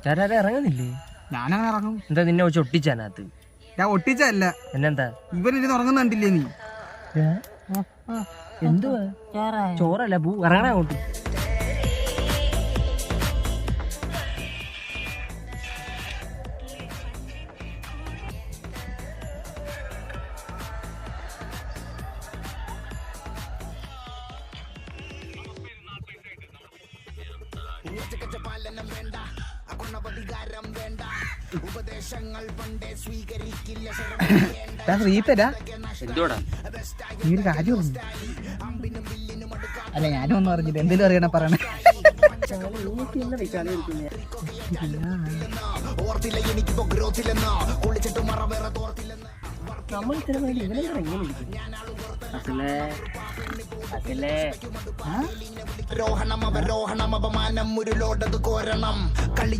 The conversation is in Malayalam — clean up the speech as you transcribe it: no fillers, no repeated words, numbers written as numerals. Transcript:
കൂട്ടുകാരെ ഇറങ്ങുന്നില്ലേ? ഞാനങ്ങനെ ഇറങ്ങും. എന്താ നിന്നെ വെച്ച് ഒട്ടിച്ചതിനകത്ത്? ഞാൻ ഒട്ടിച്ചല്ല, എന്നെന്താ ഇവനിരുന്ന് ഉറങ്ങുന്നുണ്ടില്ലേ നീ? എന്തുവാ? ചോറല്ല പൂ, ഇറങ്ങണ അങ്ങോട്ട്. എന്തുവാടാ നീ ഒരു കാര്യം പറഞ്ഞു. അല്ല, ഞാനും ഒന്നും അറിഞ്ഞില്ല. എന്തെങ്കിലും അറിയണ പറയണേ. നമ്മൾ ഇത്ര വേണ്ടി ഇവനെന്താ എങ്ങനെ ഇരിക്കും? രോഹണം അവരോഹണം അപമാനം ഒരു ലോടത് കോരണം കളി